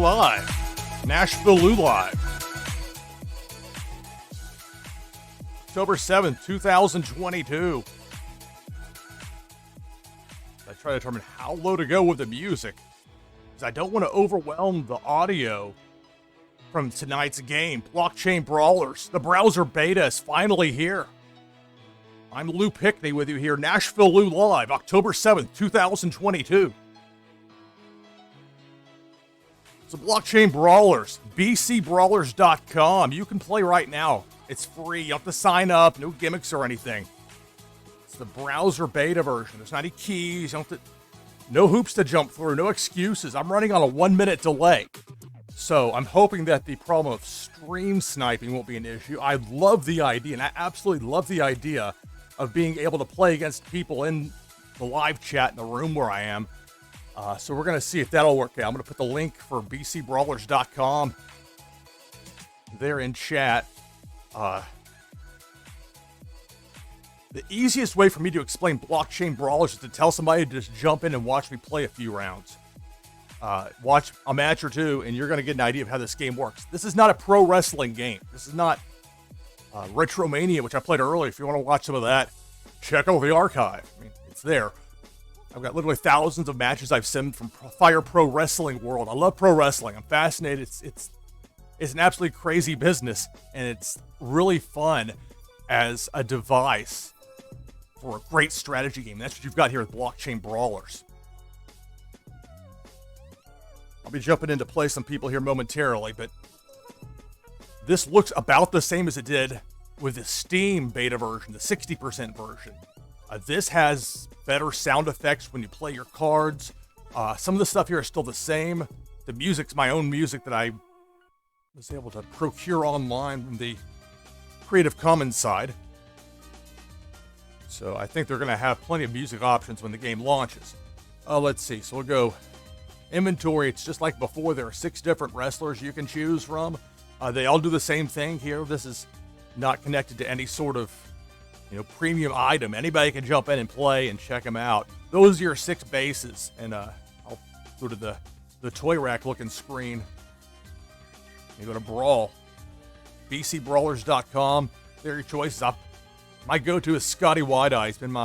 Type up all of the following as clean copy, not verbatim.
live. NashvilleLou live. October 7th, 2022. I try to determine how low to go with the music, because I don't want to overwhelm the audio from tonight's game, Blockchain Brawlers. The browser beta is finally here. I'm Lou Pickney with you here, NashvilleLou live, October 7th, 2022. So Blockchain Brawlers, BCB-007.com. You can play right now. It's free. You don't have to sign up. No gimmicks or anything. It's the browser beta version. There's not any keys. You don't have to, no hoops to jump through. No excuses. I'm running on a 1-minute delay. So I'm hoping that the problem of stream sniping won't be an issue. I love the idea, and I absolutely love the idea of being able to play against people in the live chat in the room where I am. So we're going to see if that'll work out. I'm going to put the link for BCB-007.com there in chat. The easiest way for me to explain Blockchain Brawlers is to tell somebody to just jump in and watch me play a few rounds. Watch a match or two, and you're going to get an idea of how this game works. This is not a pro wrestling game. This is not Retromania, which I played earlier. If you want to watch some of that, check out the archive. I mean, it's there. I've got literally thousands of matches I've simmed from Fire Pro Wrestling World. I love pro wrestling. I'm fascinated. It's an absolutely crazy business, and it's really fun as a device for a great strategy game. That's what you've got here with Blockchain Brawlers. I'll be jumping in to play some people here momentarily, but this looks about the same as it did with the Steam beta version, the 60% version. This has better sound effects when you play your cards. Some of the stuff here is still the same. The music's my own music that I was able to procure online from the Creative Commons side. So I think they're going to have plenty of music options when the game launches. Let's see. So we'll go inventory. It's just like before. There are 6 different wrestlers you can choose from. They all do the same thing here. This is not connected to any sort of premium item. Anybody can jump in and play and check them out. Those are your 6 bases. And I'll go to the toy rack looking screen. You go to Brawl. BCB-007.com. There are your choices. My go-to is Scotty Wide-Eye. He's been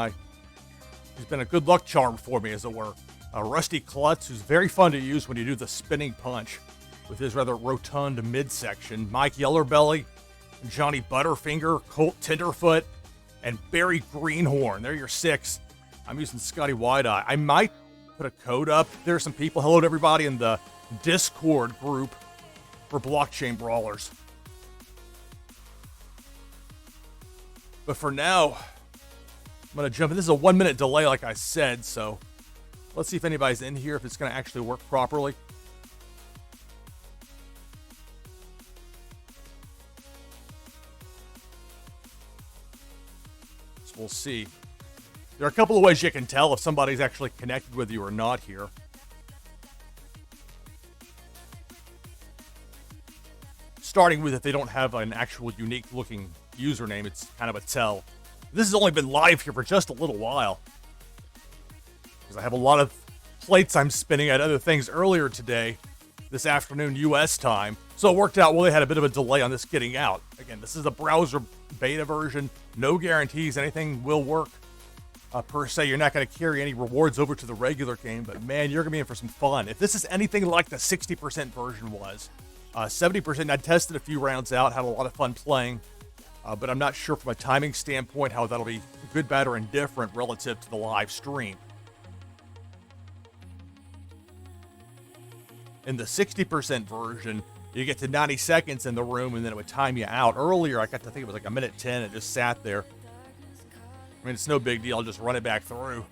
a good luck charm for me, as it were. Rusty Klutz, who's very fun to use when you do the spinning punch with his rather rotund midsection. Mike Yellerbelly, Johnny Butterfinger, Colt Tenderfoot, and Barry Greenhorn. They're your 6. I'm using Scotty Wide-Eye. I might put a code up. There's some people. Hello to everybody in the Discord group for Blockchain Brawlers. But for now, I'm going to jump in. This is a 1-minute delay, like I said, so let's see if anybody's in here, if it's going to actually work properly. So we'll see. There are a couple of ways you can tell if somebody's actually connected with you or not here. Starting with if they don't have an actual unique looking username, it's kind of a tell. This has only been live here for just a little while, because I have a lot of plates I'm spinning at other things earlier today, this afternoon US time. So it worked out well. They had a bit of a delay on this getting out. Again, this is a browser beta version. No guarantees anything will work per se. You're not going to carry any rewards over to the regular game, but man, you're going to be in for some fun. If this is anything like the 60% version was, 70%, I tested a few rounds out, had a lot of fun playing, but I'm not sure from a timing standpoint how that'll be good, bad, or indifferent relative to the live stream. In the 60% version, you get to 90 seconds in the room, and then it would time you out. Earlier, I got to think it was like 1:10. It just sat there. I mean, it's no big deal. I'll just run it back through.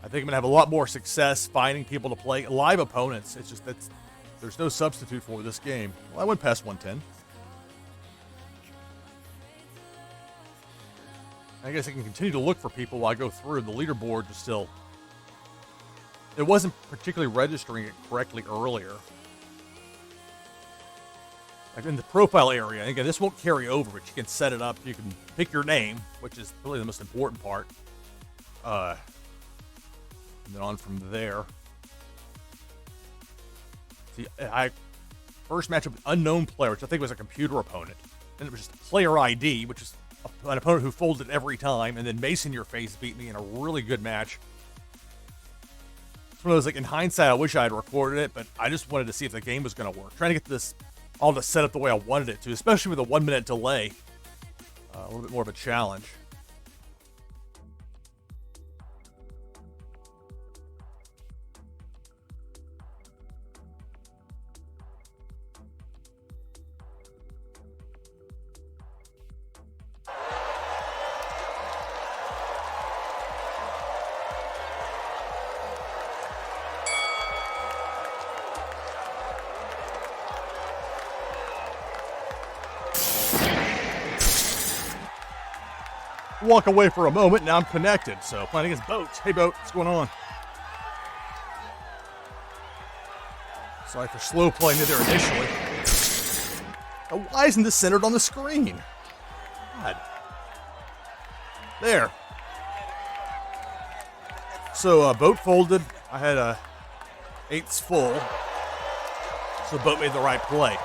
I think I'm going to have a lot more success finding people to play live opponents. It's just there's no substitute for this game. Well, I went past 110. I guess I can continue to look for people while I go through. The leaderboard is still... It wasn't particularly registering it correctly earlier. Like in the profile area, again, this won't carry over, but you can set it up. You can pick your name, which is really the most important part. And then on from there. See, I first matchup with unknown player, which I think was a computer opponent. Then it was just player ID, which is an opponent who folded every time. And then Mason Your Face beat me in a really good match. It's one of those, like, in hindsight, I wish I had recorded it, but I just wanted to see if the game was going to work. Trying to get this all to set up the way I wanted it to, especially with a 1 minute delay. A little bit more of a challenge. Walk away for a moment, now I'm connected. So playing against Boat. Hey Boat, what's going on? Sorry for slow playing it there initially. Now, why isn't this centered on the screen? God. There. So Boat folded. I had a 8s full. So Boat made the right play.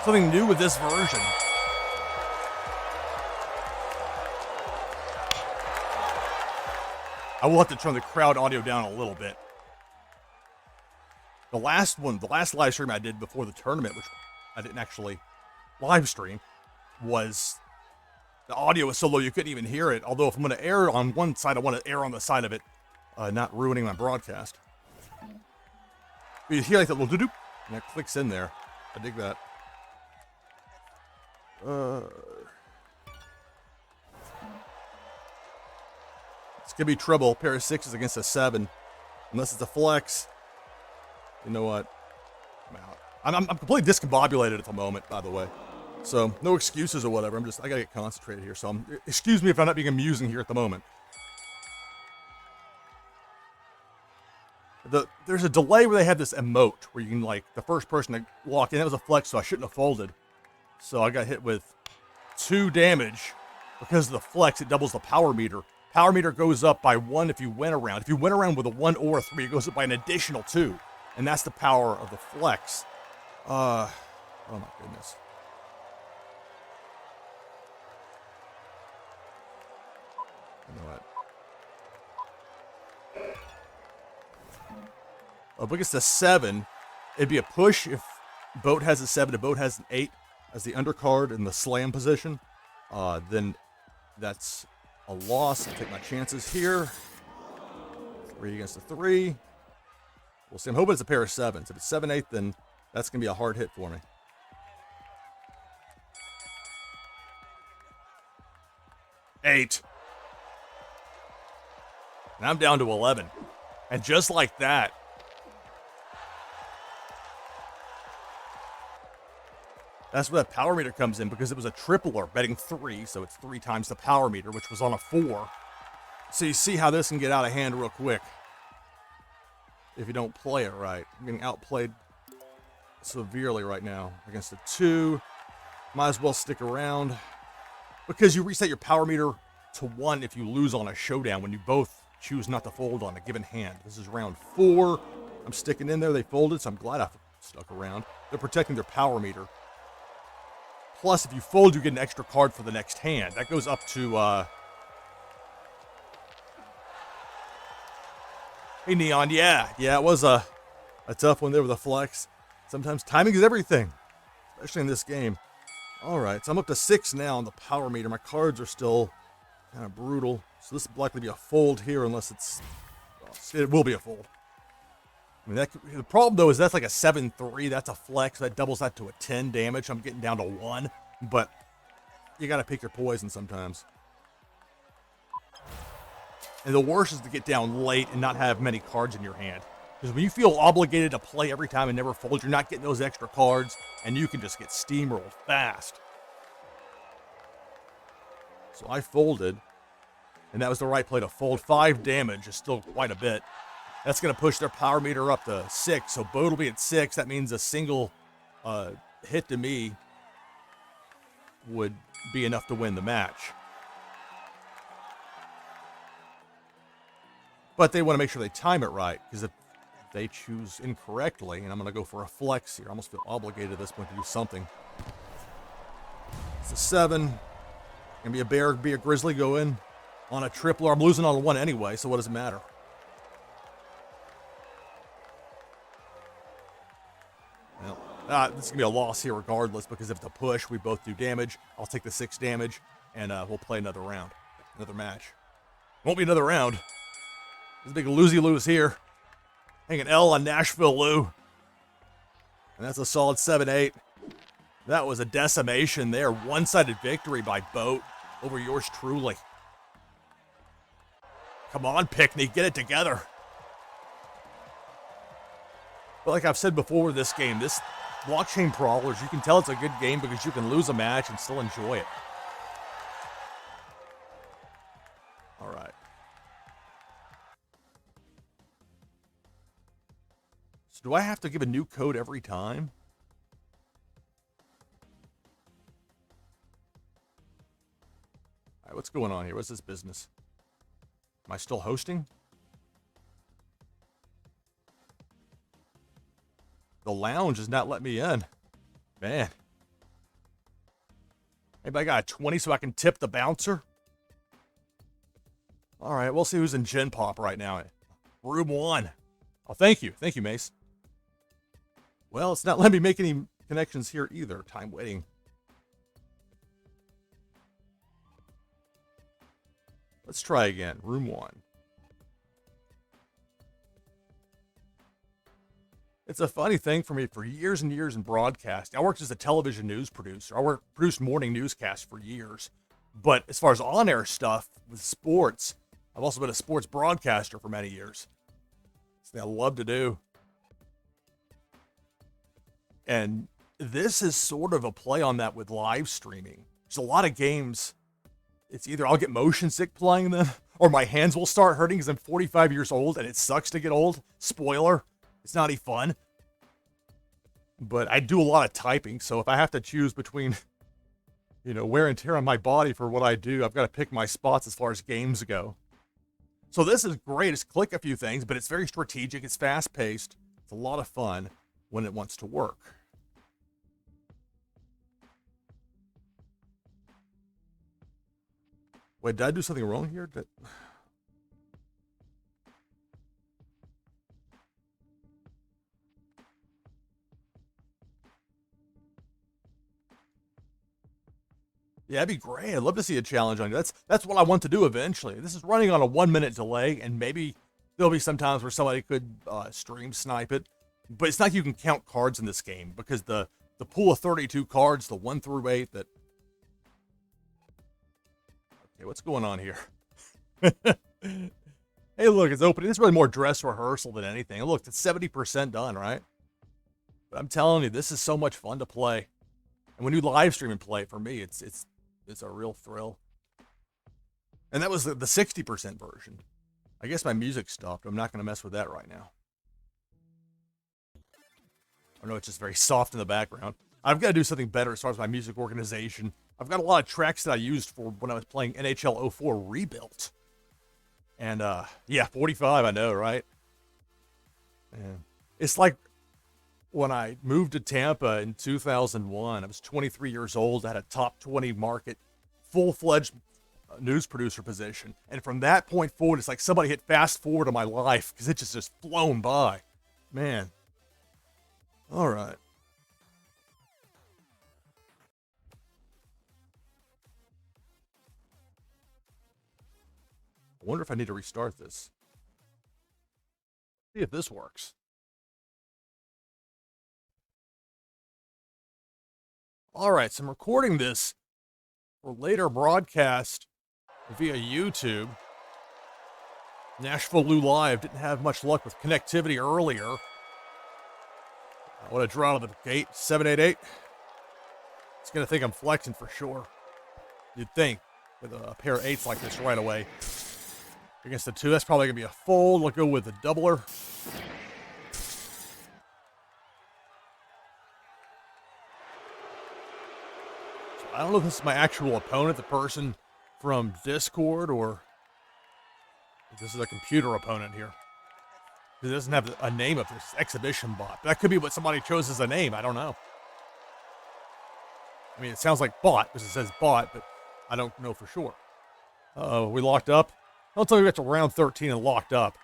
Something new with this version. I will have to turn the crowd audio down a little bit. The last live stream I did before the tournament, which I didn't actually live stream, was the audio was so low you couldn't even hear it. Although if I'm going to air on one side, I want to air on the side of it, not ruining my broadcast. But you hear like that little doo-doo, and it clicks in there. I dig that. It's going to be trouble. Pair of 6s against a 7. Unless it's a flex. You know what? I'm out. I'm completely discombobulated at the moment, by the way. So, no excuses or whatever. I got to get concentrated here. So, excuse me if I'm not being amusing here at the moment. There's a delay where they have this emote where you can, like, the first person to walk in. That was a flex, so I shouldn't have folded. So, I got hit with 2 damage. Because of the flex, it doubles the power meter. Power meter goes up by 1 if you win a round. If you win a round with a 1 or a 3, it goes up by an additional 2. And that's the power of the flex. Oh my goodness. You know what? If it's a 7, it'd be a push if Boat has a 7 and Boat has an 8 as the undercard in the slam position. Then that's a loss. I'll take my chances here. 3 against a 3. We'll see. I'm hoping it's a pair of 7s. If it's 7-8, then that's going to be a hard hit for me. 8. And I'm down to 11. And just like that, that's where that power meter comes in, because it was a tripler betting 3, so it's 3 times the power meter, which was on a 4. So you see how this can get out of hand real quick if you don't play it right. I'm getting outplayed severely right now against a 2. Might as well stick around, because you reset your power meter to 1 if you lose on a showdown when you both choose not to fold on a given hand. This is round 4. I'm sticking in there. They folded, so I'm glad I stuck around. They're protecting their power meter. Plus, if you fold, you get an extra card for the next hand. That goes up to, Hey, Neon. Yeah, it was a tough one there with a flex. Sometimes timing is everything, especially in this game. All right, so I'm up to 6 now on the power meter. My cards are still kind of brutal. So this will likely be a fold here unless it's... It will be a fold. I mean, the problem, though, is that's like a 7-3. That's a flex. That doubles that to a 10 damage. I'm getting down to 1. But you got to pick your poison sometimes. And the worst is to get down late and not have many cards in your hand. Because when you feel obligated to play every time and never fold, you're not getting those extra cards, and you can just get steamrolled fast. So I folded, and that was the right play to fold. 5 damage is still quite a bit. That's going to push their power meter up to 6, so Boat will be at 6. That means a single hit to me would be enough to win the match. But they want to make sure they time it right, because if they choose incorrectly, and I'm going to go for a flex here. I almost feel obligated at this point to do something. It's a 7. Gonna be a bear, be a grizzly, go in on a tripler. I'm losing on a 1 anyway, so what does it matter? Well, this is gonna be a loss here regardless, because if it's a push, we both do damage. I'll take the 6 damage, and we'll play another round, another match. Won't be another round. There's a big lose-lose here. Hanging L on NashvilleLou. And that's a solid 7-8. That was a decimation there. One-sided victory by Boat over yours truly. Come on, Pickney, get it together. But like I've said before, this game, this Blockchain Brawlers, you can tell it's a good game because you can lose a match and still enjoy it. All right. So do I have to give a new code every time? All right, what's going on here? What's this business? Am I still hosting? The lounge is not letting me in. Man. Maybe I got a 20 so I can tip the bouncer? All right, we'll see who's in Gen Pop right now. Room 1. Oh, thank you. Thank you, Mace. Well, it's not letting me make any connections here either. Time waiting. Let's try again. Room 1. It's a funny thing for me. For years and years in broadcasting, I worked as a television news producer. I produced morning newscasts for years. But as far as on-air stuff with sports, I've also been a sports broadcaster for many years. It's something I love to do. And this is sort of a play on that with live streaming. There's a lot of games. It's either I'll get motion sick playing them, or my hands will start hurting because I'm 45 years old and it sucks to get old. Spoiler. It's not any fun. But I do a lot of typing, so if I have to choose between, wear and tear on my body for what I do, I've got to pick my spots as far as games go. So this is great. It's click a few things, but it's very strategic. It's fast-paced. It's a lot of fun when it wants to work. Wait, did I do something wrong here? Yeah, that'd be great. I'd love to see a challenge on you. That's what I want to do eventually. This is running on a 1-minute delay, and maybe there'll be some times where somebody could stream snipe it. But it's not like you can count cards in this game, because the pool of 32 cards, the 1 through 8 that... Okay, what's going on here? Hey, look, it's opening. It's really more dress rehearsal than anything. Look, it's 70% done, right? But I'm telling you, this is so much fun to play. And when you live stream and play, for me, it's a real thrill. And that was the 60% version. I guess my music stopped. I'm not going to mess with that right now. I know it's just very soft in the background. I've got to do something better as far as my music organization. I've got a lot of tracks that I used for when I was playing NHL 04 Rebuilt. And, yeah, 45, I know, right? And it's like when I moved to Tampa in 2001. I was 23 years old. I had a top 20 market, full-fledged news producer position. And from that point forward, it's like somebody hit fast forward to my life because it's just flown by. Man. All right. I wonder if I need to restart this. See if this works. All right, so I'm recording this for later broadcast via YouTube. NashvilleLou Live didn't have much luck with connectivity earlier. What a draw to the gate, 788. It's going to think I'm flexing for sure. You'd think, with a pair of 8s like this right away. Against the 2, that's probably going to be a fold. We'll go with the doubler. So I don't know if this is my actual opponent, the person from Discord, or if this is a computer opponent here. Because it doesn't have a name of this exhibition bot. But that could be what somebody chose as a name. I don't know. I mean, it sounds like bot because it says bot, but I don't know for sure. Uh-oh, we locked up? Don't tell me we got to round 13 and locked up.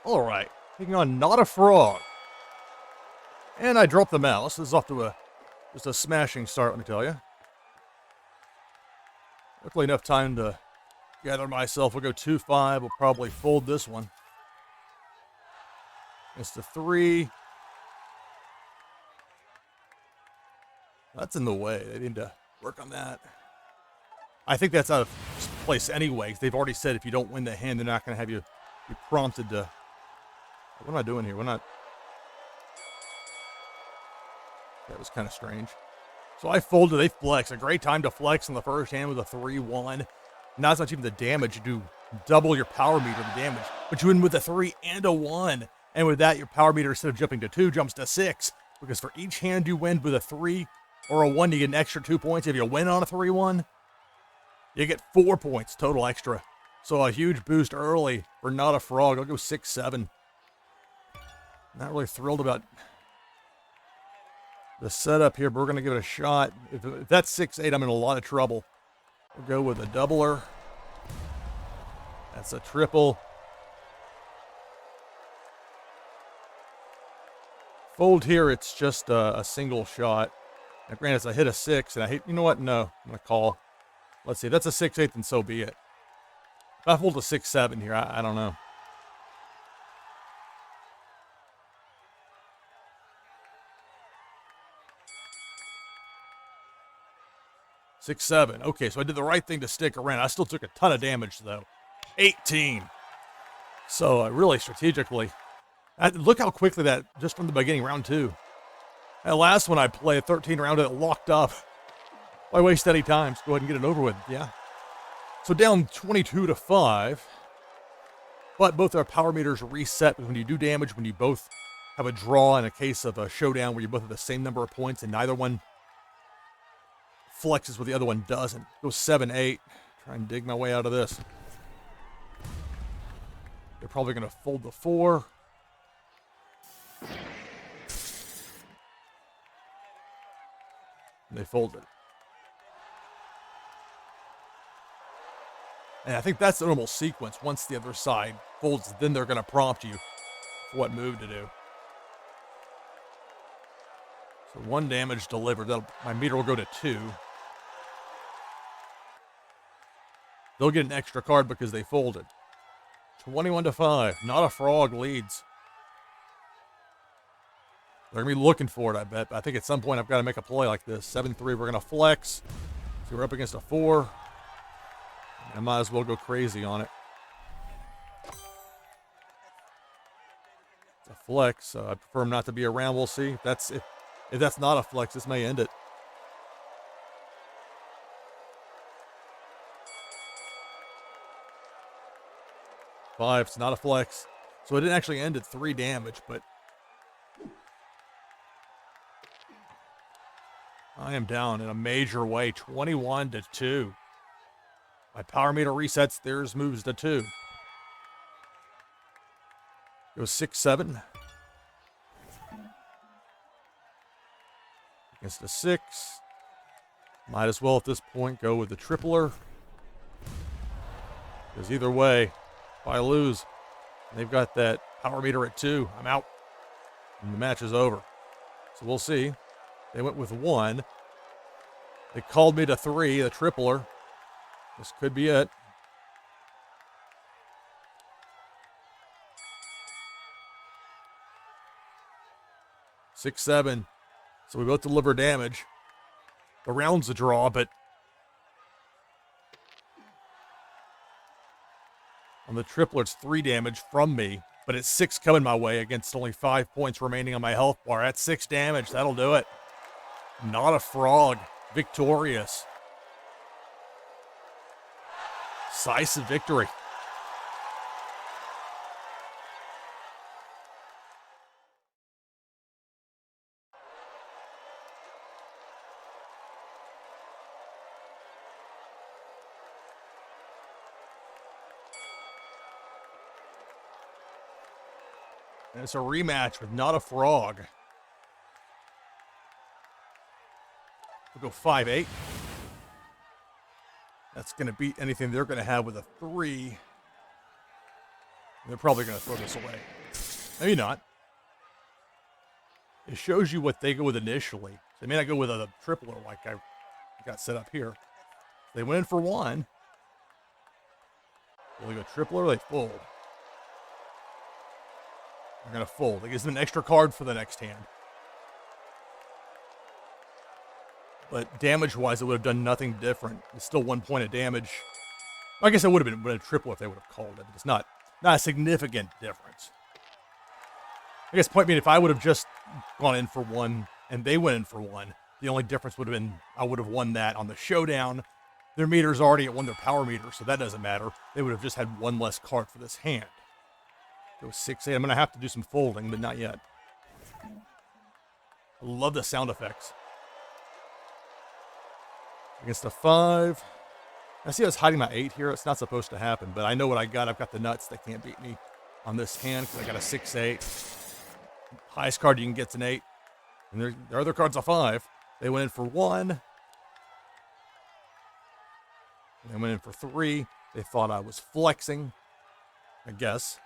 All right, taking on Not a Frog. And I dropped the mouse. This is off to just a smashing start, let me tell you. Luckily enough time to gather myself. We'll go 2-5. We'll probably fold this one. It's the 3. That's in the way. They need to work on that. I think that's out of place anyway. They've already said if you don't win the hand, they're not going to have you be prompted to... What am I doing here? We're not... That was kind of strange. So I folded. They flex. A great time to flex in the first hand with a 3-1. Not as much even the damage. You do double your power meter, the damage. But you win with a 3 and a 1. And with that, your power meter, instead of jumping to 2, jumps to 6. Because for each hand you win with a 3 or a 1, you get an extra 2 points. If you win on a 3-1, you get 4 points total extra. So a huge boost early for Not a Frog. I'll go 6-7. Not really thrilled about the setup here, but we're going to give it a shot. If that's 6-8, I'm in a lot of trouble. We'll go with a doubler. That's a triple. Fold here, it's just a single shot. Now, granted, I hit a 6, and I hit, you know what? No, I'm going to call. Let's see, if that's a 6-8, then so be it. If I fold a 6-7 here, I don't know. Six, 7. Okay, so I did the right thing to stick around. I still took a ton of damage, though. 18. So really strategically. Look how quickly that, just from the beginning, round 2. That last one I played, 13 round, it locked up. Why waste any time? Just go ahead and get it over with. Yeah. So down 22-5. But both our power meters reset when you do damage, when you both have a draw in a case of a showdown where you both have the same number of points and neither one flexes what the other one doesn't. Go 7-8. Try and dig my way out of this. They're probably going to fold the 4. And they folded. And I think that's the normal sequence. Once the other side folds, then they're going to prompt you for what move to do. So 1 damage delivered. My meter will go to 2. They'll get an extra card because they folded. 21-5. Not a Frog leads. They're going to be looking for it, I bet. But I think at some point I've got to make a play like this. 7-3, we're going to flex. So we're up against a 4. I might as well go crazy on it. It's a flex, so I prefer him not to be around. We'll see. If that's not a flex, this may end it. Five, it's not a flex. So it didn't actually end at 3 damage, but I am down in a major way, 21-2. My power meter resets, theirs moves to 2. Goes 6-7. Against a 6. Might as well at this point go with the tripler. Because either way, if I lose, they've got that power meter at 2. I'm out. And the match is over. So we'll see. They went with 1. They called me to 3, the tripler. This could be it. Six, 7. So we both deliver damage. The round's a draw, but on the tripler, it's 3 damage from me, but it's 6 coming my way against only 5 points remaining on my health bar. That's 6 damage. That'll do it. Not a Frog. Victorious. Decisive victory. And it's a rematch with Not a Frog. We'll go 5-8. That's going to beat anything they're going to have with a 3. They're probably going to throw this away. Maybe not. It shows you what they go with initially. They may not go with a tripler like I got set up here. They went in for 1. Will they go tripler or they fold? They're going to fold. It gives them an extra card for the next hand. But damage-wise, it would have done nothing different. It's still 1 point of damage. I guess it would have been a triple if they would have called it. But it's not a significant difference. I guess point being, if I would have just gone in for 1 and they went in for 1, the only difference would have been I would have won that on the showdown. Their meter's already at 1, their power meter, so that doesn't matter. They would have just had 1 less card for this hand. It was 6-8. I'm going to have to do some folding, but not yet. I love the sound effects. Against a 5. I see I was hiding my 8 here. It's not supposed to happen, but I know what I got. I've got the nuts. They can't beat me on this hand because I got a 6-8. Highest card you can get's an 8. And their other card's a 5. They went in for 1. They went in for 3. They thought I was flexing. I guess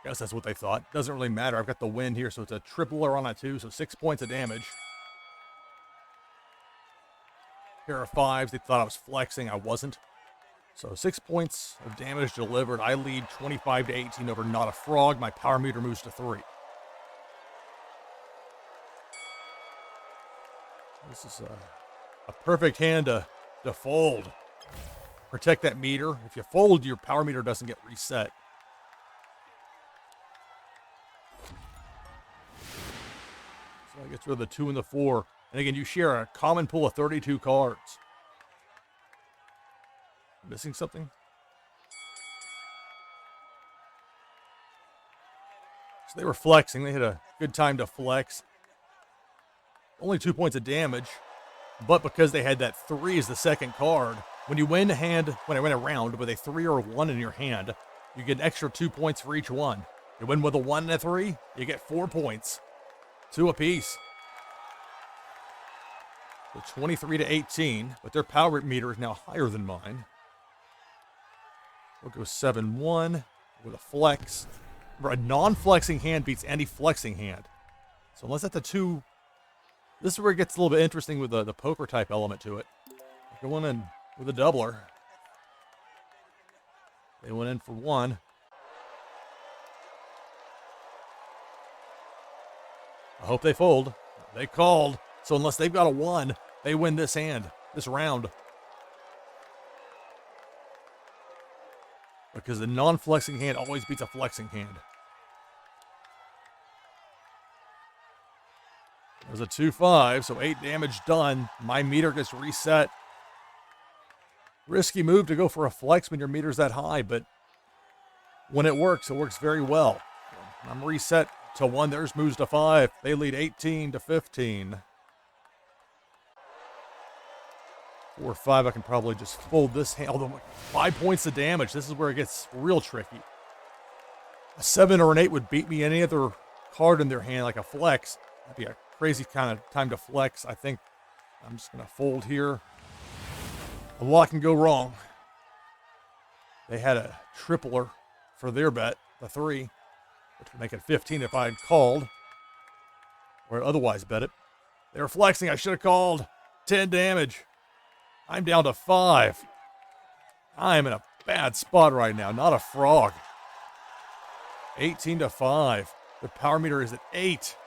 that's what they thought. Doesn't really matter. I've got the win here, so it's a tripler on a 2, so 6 points of damage. Pair of 5s. They thought I was flexing. I wasn't. So 6 points of damage delivered. I lead 25-18 over Not a Frog. My power meter moves to 3. This is a perfect hand to fold. Protect that meter. If you fold, your power meter doesn't get reset. So I get rid of the 2 and the 4. And again, you share a common pool of 32 cards. Missing something? So they were flexing. They had a good time to flex. Only 2 points of damage. But because they had that 3 as the second card, when you win a hand, when I win a round with a 3 or a 1 in your hand, you get an extra 2 points for each one. You win with a 1 and a 3, you get 4 points. 2 apiece. So 23-18, but their power meter is now higher than mine. We'll go 7-1 with a flex. A non-flexing hand beats any flexing hand. So unless that's a 2, this is where it gets a little bit interesting with the poker type element to it. Going in with a doubler. They went in for 1. I hope they fold. They called. So unless they've got a 1, they win this hand, this round. Because the non-flexing hand always beats a flexing hand. There's a 2-5, so 8 damage done. My meter gets reset. Risky move to go for a flex when your meter's that high, but when it works very well. I'm reset to 1. Theirs moves to 5. They lead 18-15. 4 or 5, I can probably just fold this hand. Although 5 points of damage. This is where it gets real tricky. A 7 or an 8 would beat me any other card in their hand, like a flex. That'd be a crazy kind of time to flex. I think I'm just going to fold here. A lot can go wrong. They had a tripler for their bet, the 3, which would make it 15 if I had called, or otherwise bet it. They were flexing. I should have called. 10 damage. I'm down to 5. I'm in a bad spot right now. Not a Frog. 18-5. The power meter is at 8.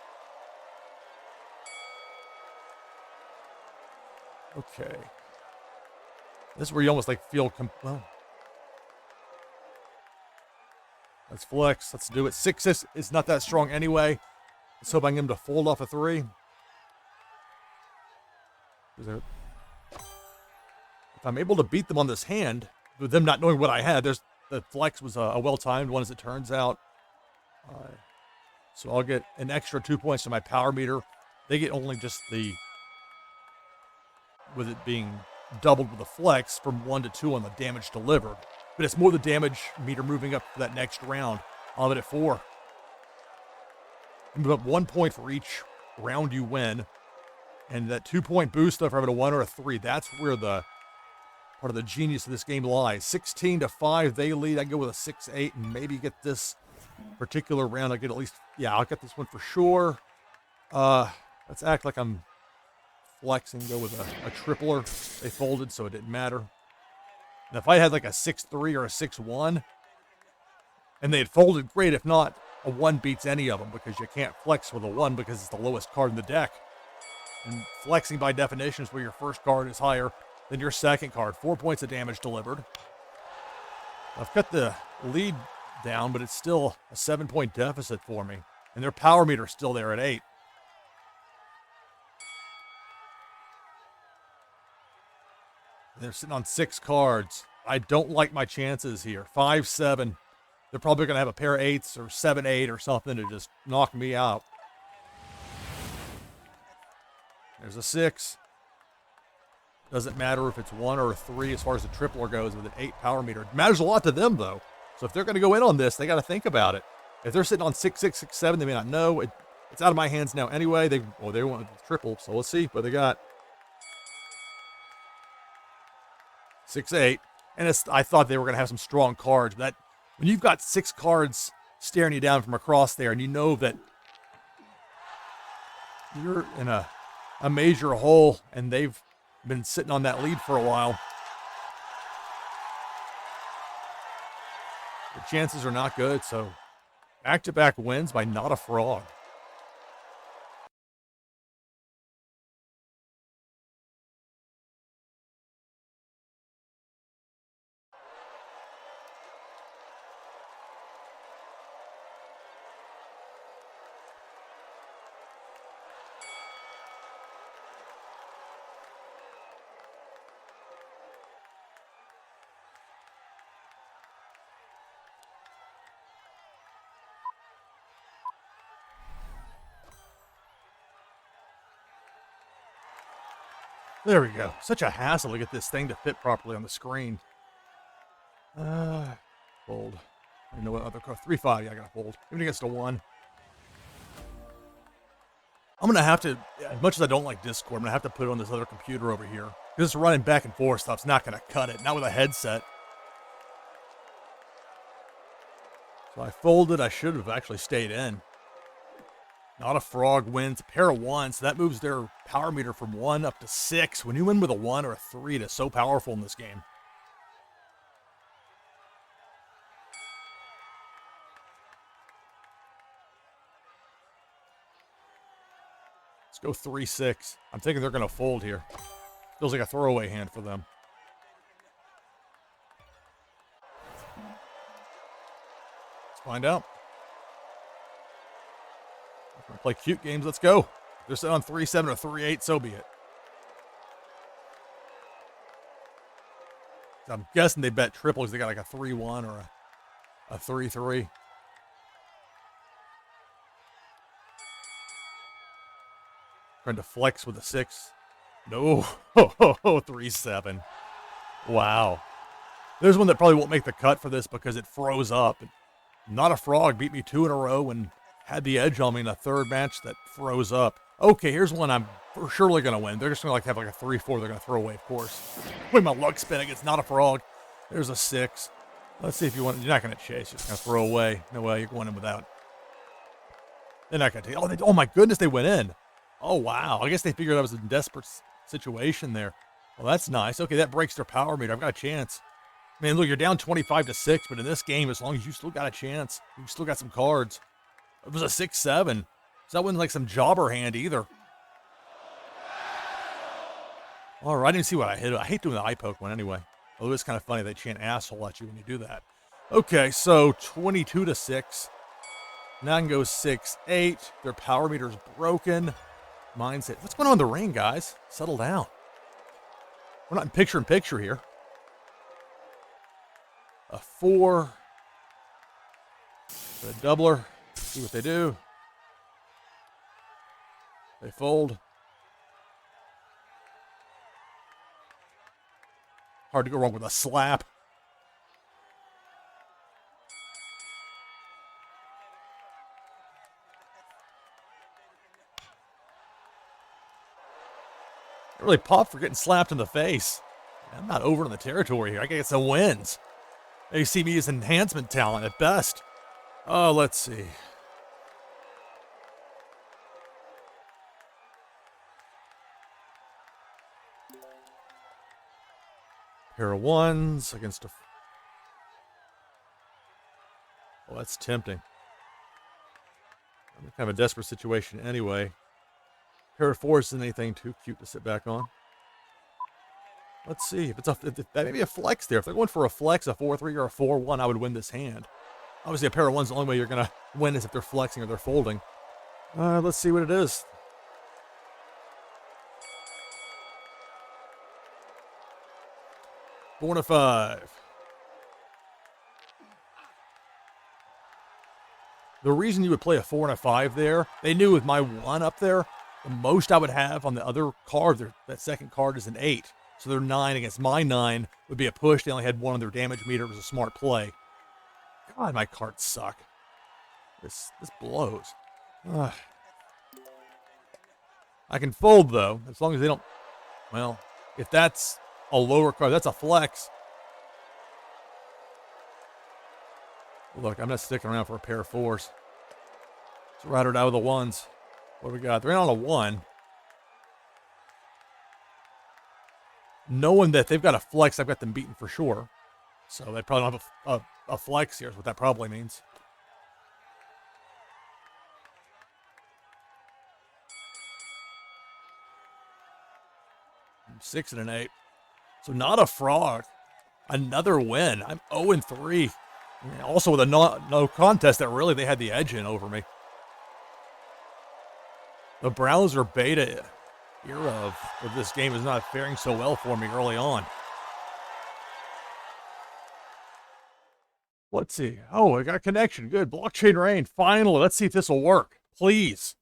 Okay. This is where you almost like feel, well, let's flex. Let's do it. 6 is not that strong anyway. Let's hope I can get him to fold off a 3. If I'm able to beat them on this hand, with them not knowing what I had, the flex was a well-timed one, as it turns out. So I'll get an extra 2 points to my power meter. They get only just with it being doubled with a flex from 1 to 2 on the damage delivered. But it's more the damage meter moving up for that next round. I'll have it at 4. You move up 1 point for each round you win. And that 2-point boost for having a 1 or a 3, that's where the part of the genius of this game lies. 16-5, they lead. I can go with a 6-8 and maybe get this particular round. I'll get at least, I'll get this one for sure. Let's act like I'm flexing, go with a tripler. They folded, so it didn't matter. And if I had like a 6-3 or a 6-1, and they had folded, great. If not, a 1 beats any of them because you can't flex with a 1 because it's the lowest card in the deck. And flexing by definition is where your first card is higher than your second card. 4 points of damage delivered. I've cut the lead down, but it's still a 7-point deficit for me. And their power meter is still there at 8. They're sitting on 6 cards. I don't like my chances here. 5-7. They're probably going to have a pair of 8s or 7-8 or something to just knock me out. There's a 6. Doesn't matter if it's 1 or a 3 as far as the tripler goes with an 8 power meter. It matters a lot to them, though. So if they're going to go in on this, they got to think about it. If they're sitting on 6-6, 6-7, they may not know. It's out of my hands now anyway. They want the triple, so let's see what they got. 6-8. And I thought they were going to have some strong cards. But when you've got 6 cards staring you down from across there, and you know that you're in a major hole, and they've been sitting on that lead for a while, the chances are not good. So back-to-back wins by not a frog. There we go. Such a hassle to get this thing to fit properly on the screen. Fold. I know what other card. 3-5. Yeah, I gotta fold. Even against a 1. I'm gonna have to, as much as I don't like Discord, I'm gonna have to put it on this other computer over here. Because this running back and forth stuff's not gonna cut it. Not with a headset. So I folded. I should have actually stayed in. Not a frog wins. A pair of 1s. So that moves their power meter from 1 up to 6. When you win with a 1 or a 3, it's so powerful in this game. Let's go 3-6. I'm thinking they're going to fold here. Feels like a throwaway hand for them. Let's find out. We're gonna play cute games. Let's go. If they're sitting on 3-7 or 3-8, so be it. I'm guessing they bet triple because they got like a 3-1 or a 3-3. Trying to flex with a 6. No. 3-7. Wow. There's one that probably won't make the cut for this because it froze up. Not a frog beat me 2 in a row and had the edge on me in a third match that froze up. Okay, here's one I'm for surely going to win. They're just going to have like a 3-4 they're going to throw away, of course. Wait, my luck spinning. It's not a frog. There's a 6. Let's see if you want. You're not going to chase. You're just going to throw away. No way. You're going in without. They're not going to take. Oh, my goodness, they went in. Oh, wow. I guess they figured I was in a desperate situation there. Well, that's nice. Okay, that breaks their power meter. I've got a chance. Man, look, you're down 25-6, but in this game, as long as you still got a chance, you still got some cards. It was a 6-7. So that wasn't like some jobber hand either. All right, I didn't see what I hit. I hate doing the eye poke one anyway. Although it's kind of funny they chant asshole at you when you do that. Okay, so 22-6. Now I can go 6-8. Their power meter's broken. Mine's hit. What's going on in the ring, guys? Settle down. We're not in picture-in-picture here. A 4. A doubler. See what they do. They fold. Hard to go wrong with a slap. I really popped for getting slapped in the face. I'm not over in the territory here. I gotta get some wins. They see me as enhancement talent at best. Oh, let's see. Pair of 1s against a... Oh, that's tempting. I'm in kind of a desperate situation anyway. Pair of 4s isn't anything too cute to sit back on. Let's see. If that may be a flex there. If they're going for a flex, a 4-3 or a 4-1, I would win this hand. Obviously, a pair of 1s, the only way you're going to win is if they're flexing or they're folding. Let's see what it is. Four and a 5. The reason you would play a 4 and a 5 there, they knew with my 1 up there, the most I would have on the other card, that second card is an 8. So their 9 against my 9 would be a push. They only had 1 on their damage meter. It was a smart play. God, my cards suck. This blows. Ugh. I can fold, though, as long as they don't... Well, if that's a lower card, that's a flex. Look, I'm not sticking around for a pair of 4s. Let's ride it out with the 1s. What do we got? They're in on a 1. Knowing that they've got a flex, I've got them beaten for sure. So they probably don't have a flex here is what that probably means. I'm 6 and an 8. So not a frog. Another win. I'm 0-3. Also with a no contest that really they had the edge in over me. The browser beta era of this game is not faring so well for me early on. Let's see. Oh, I got a connection. Good. Blockchain Rain. Finally. Let's see if this will work. Please.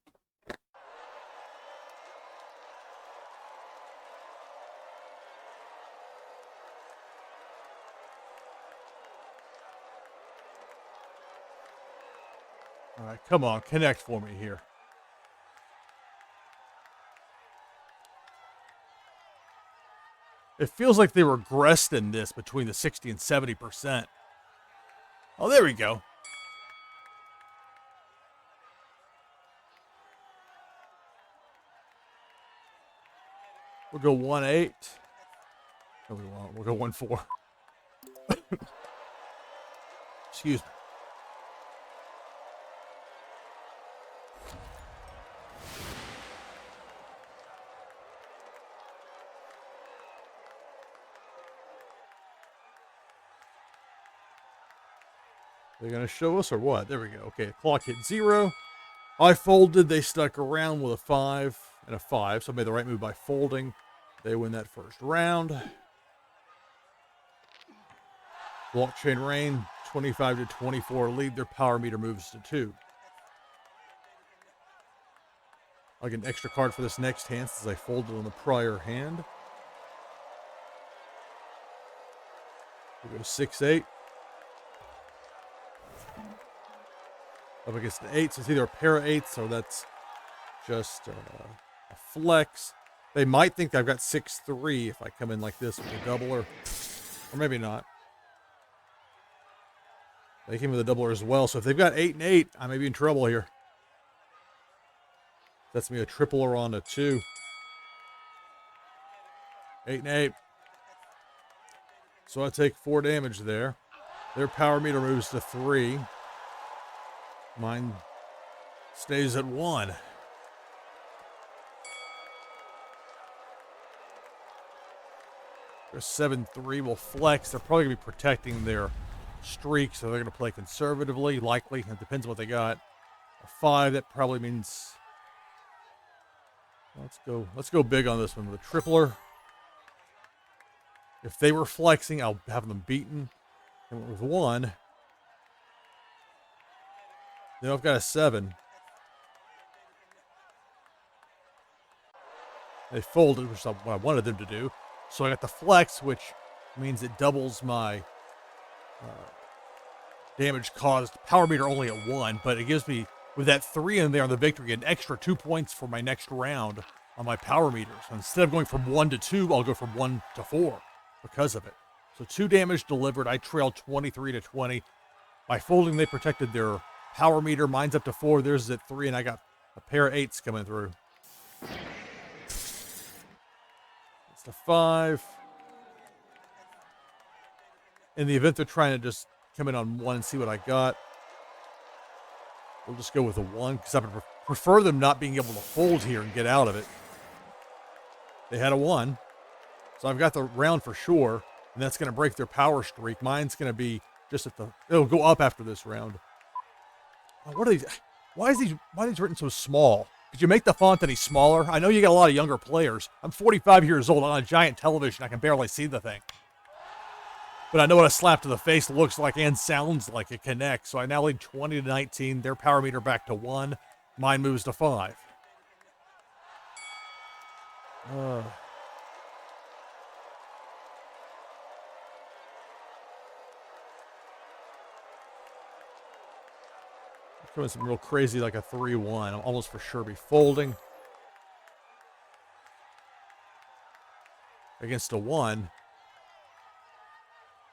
All right. Come on. Connect for me here. It feels like they regressed in this between the 60 and 70%. Oh, there we go. We'll go 1-8. No, we won't. We'll go 1-4. Excuse me. They're going to show us or what? There we go. Okay, clock hit 0. I folded. They stuck around with a 5 and a 5. So I made the right move by folding. They win that first round. Blockchain Rain, 25-24 lead. Their power meter moves to 2. I'll get an extra card for this next hand since I folded on the prior hand. We'll go 6-8. Up against an 8, so it's either a pair of 8s or that's just a flex. They might think I've got 6-3 if I come in like this with a doubler. Or maybe not. They came with a doubler as well, so if they've got 8 and 8, I may be in trouble here. That's me a tripler on a 2. 8 and 8. So I take 4 damage there. Their power meter moves to 3. Mine stays at 1. Their 7-3 will flex. They're probably going to be protecting their streak, so they're going to play conservatively, likely. It depends on what they got. A 5, that probably means... Let's go big on this one with a tripler. If they were flexing, I'll have them beaten. I went with 1. Then I've got a 7. They folded, which is what I wanted them to do. So I got the flex, which means it doubles my damage caused power meter only at 1, but it gives me, with that 3 in there on the victory, an extra 2 points for my next round on my power meter. So instead of going from 1 to 2, I'll go from 1 to 4 because of it. So 2 damage delivered. I trailed 23 to 20. By folding, they protected their power meter. Mine's up to 4. Theirs is at 3, and I got a pair of 8s coming through. It's the 5. In the event they're trying to just come in on 1 and see what I got, we'll just go with a 1 because I would prefer them not being able to fold here and get out of it. They had a 1, so I've got the round for sure, and that's going to break their power streak. Mine's going to be just at the, it'll go up after this round. Oh, what are these? Why are these written so small? Could you make the font any smaller? I know you got a lot of younger players. I'm 45 years old on a giant television. I can barely see the thing. But I know what a slap to the face looks like and sounds like. It connects. So I now lead 20 to 19. Their power meter back to 1. Mine moves to 5. Doing some real crazy, like a 3-1. I'm almost for sure be folding against a 1.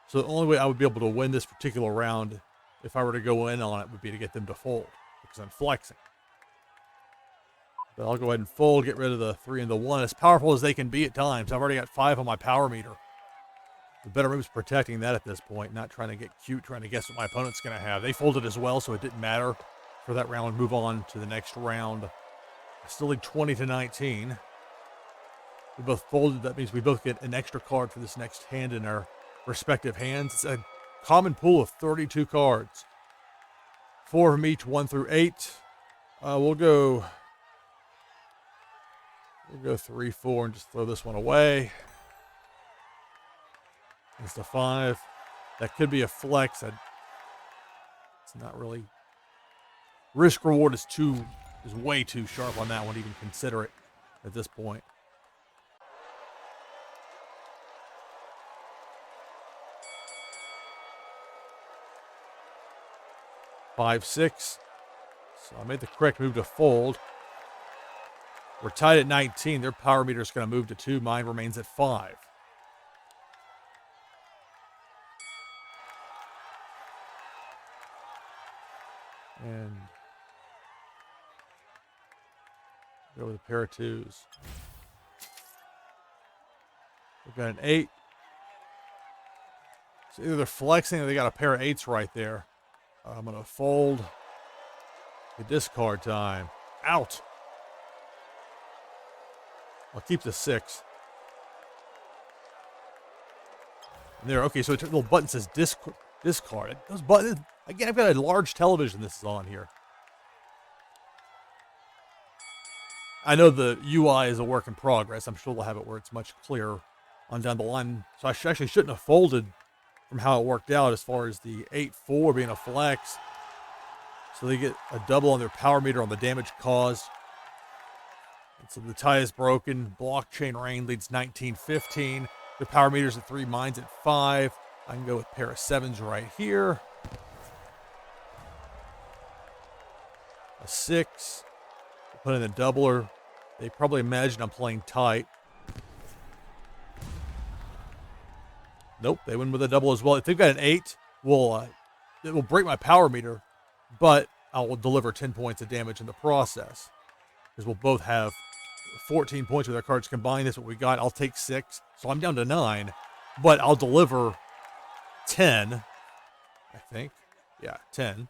So the only way I would be able to win this particular round, if I were to go in on it, would be to get them to fold, because I'm flexing. But I'll go ahead and fold, get rid of the 3 and the 1. As powerful as they can be at times, I've already got 5 on my power meter. The better move is protecting that at this point, not trying to get cute, trying to guess what my opponent's going to have. They folded as well, so it didn't matter for that round. Move on to the next round. I still lead 20 to 19. We both folded. That means we both get an extra card for this next hand in our respective hands. It's a common pool of 32 cards. 4 of them each, 1 through 8. We'll go 3, 4, and just throw this one away. It's the 5. That could be a flex. It's not really. Risk reward is way too sharp on that one to even consider it at this point. Five, 6. So I made the correct move to fold. We're tied at 19. Their power meter is going to move to 2. Mine remains at 5. And go with a pair of 2s. We've got an 8. So either they're flexing or they got a pair of 8s right there. I'm going to fold. The discard time. Out. I'll keep the 6. And there, okay, so the little button says discard. Those buttons, again, I've got a large television this is on here. I know the UI is a work in progress. I'm sure we'll have it where it's much clearer on down the line. So I actually shouldn't have folded from how it worked out as far as the 8-4 being a flex. So they get a double on their power meter on the damage caused. And so the tie is broken. Blockchain Rain leads 19-15. Their power meter's at 3, mine's at 5. I can go with a pair of 7s right here. A 6. Put in a doubler. They probably imagine I'm playing tight. Nope, they win with a double as well. If they've got an 8, it will break my power meter, but I will deliver 10 points of damage in the process. Because we'll both have 14 points with our cards combined. That's what we got. I'll take 6. So I'm down to 9, but I'll deliver 10, I think. Yeah, 10.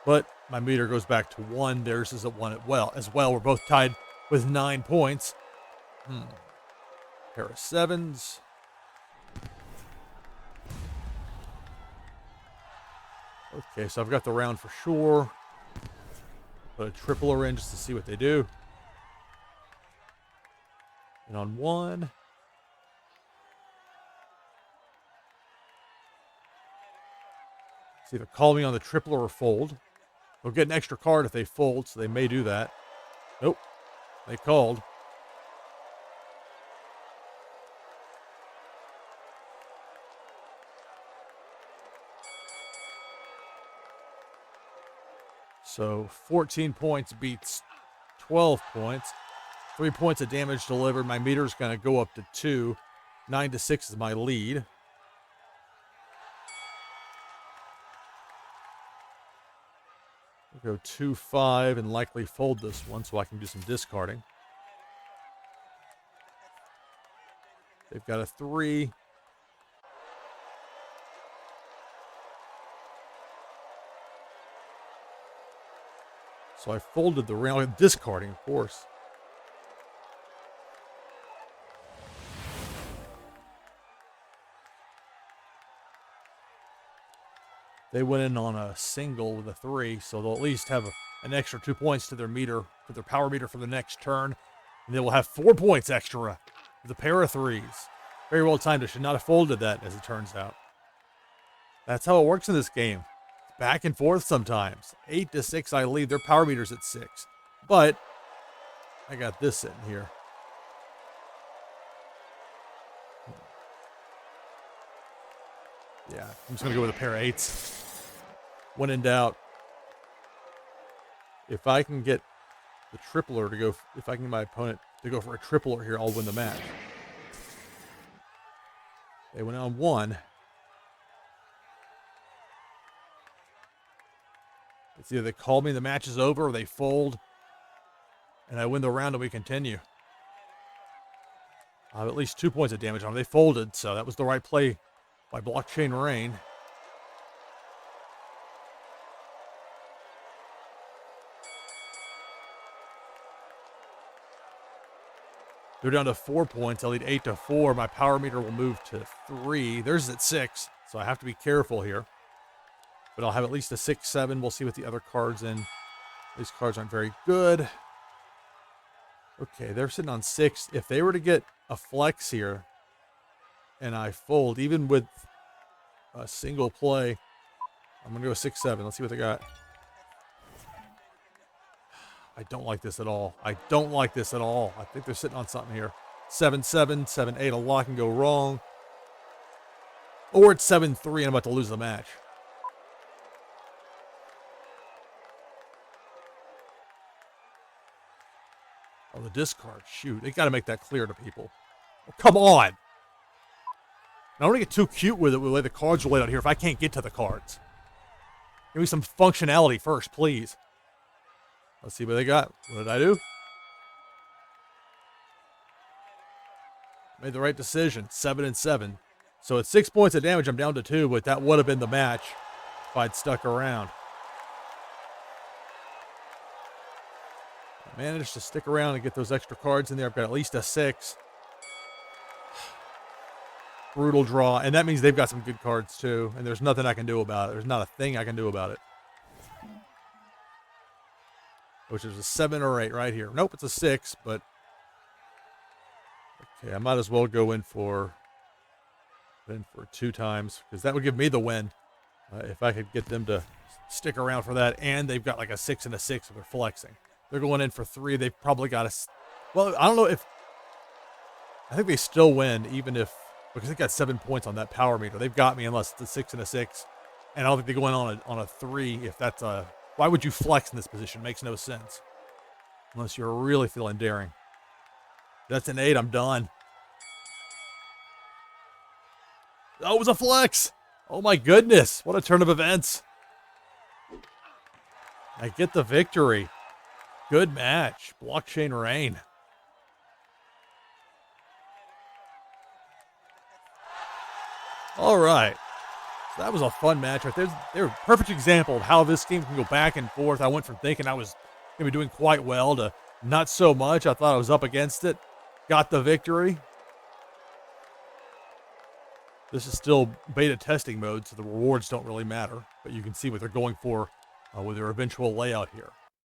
But my meter goes back to 1. Theirs is at 1 as well. We're both tied with 9 points. Pair of 7s. Okay, so I've got the round for sure. Put a tripler in just to see what they do. And on one. See if they call me on the triple or fold. They'll get an extra card if they fold, so they may do that. Nope. They called. So 14 points beats 12 points. 3 points of damage delivered. My meter's going to go up to 2. 9 to 6 is my lead. We'll go 2-5 and likely fold this one so I can do some discarding. They've got a 3. So I folded the round, discarding, of course. They went in on a single with a 3, so they'll at least have an extra 2 points to their meter, to their power meter for the next turn. And they will have 4 points extra with a pair of 3s. Very well timed. I should not have folded that, as it turns out. That's how it works in this game. Back and forth sometimes. 8 to 6 I lead. Their power meter's at 6. But I got this sitting here. Yeah, I'm just going to go with a pair of 8s. When in doubt, if I can get the tripler to go, if I can get my opponent to go for a tripler here, I'll win the match. They went on 1. It's either they call me, the match is over, or they fold, and I win the round and we continue. I have at least 2 points of damage on them. They folded, so that was the right play by Blockchain Rain. They're down to 4 points. I lead 8 to 4. My power meter will move to 3. Theirs is at 6, so I have to be careful here. But I'll have at least a 6-7. We'll see what the other cards in. These cards aren't very good. Okay, they're sitting on 6. If they were to get a flex here, and I fold, even with a single play, I'm going to go 6-7. Let's see what they got. I don't like this at all. I don't like this at all. I think they're sitting on something here. 7-7, 7-8. A lot can go wrong. Or it's 7-3 and I'm about to lose the match. Oh, the discard. Shoot. They got to make that clear to people. Oh, come on. I don't want to get too cute with it with the way the cards are laid out here if I can't get to the cards. Give me some functionality first, please. Let's see what they got. What did I do? Made the right decision. 7-7. So at 6 points of damage, I'm down to 2, but that would have been the match if I'd stuck around. I managed to stick around and get those extra cards in there. I've got at least a 6. Brutal draw. And that means they've got some good cards too. And there's nothing I can do about it. There's not a thing I can do about it. Which is a 7 or 8 right here. Nope, it's a 6, but okay, I might as well go in for 2 times because that would give me the win if I could get them to stick around for that. And they've got like a 6 and a 6, so they're flexing. They're going in for 3. They've probably got a. Well, I don't know if. I think they still win even if because they got 7 points on that power meter. They've got me unless it's a 6 and a 6, and I don't think they go in on a 3 if that's a. Why would you flex in this position? Makes no sense. Unless you're really feeling daring. That's an 8. I'm done. Oh, it was a flex. Oh, my goodness. What a turn of events. I get the victory. Good match. Blockchain Rain. All right. That was a fun match right there. They're a perfect example of how this game can go back and forth. I went from thinking I was going to be doing quite well to not so much. I thought I was up against it. Got the victory. This is still beta testing mode, so the rewards don't really matter. But you can see what they're going for with their eventual layout here.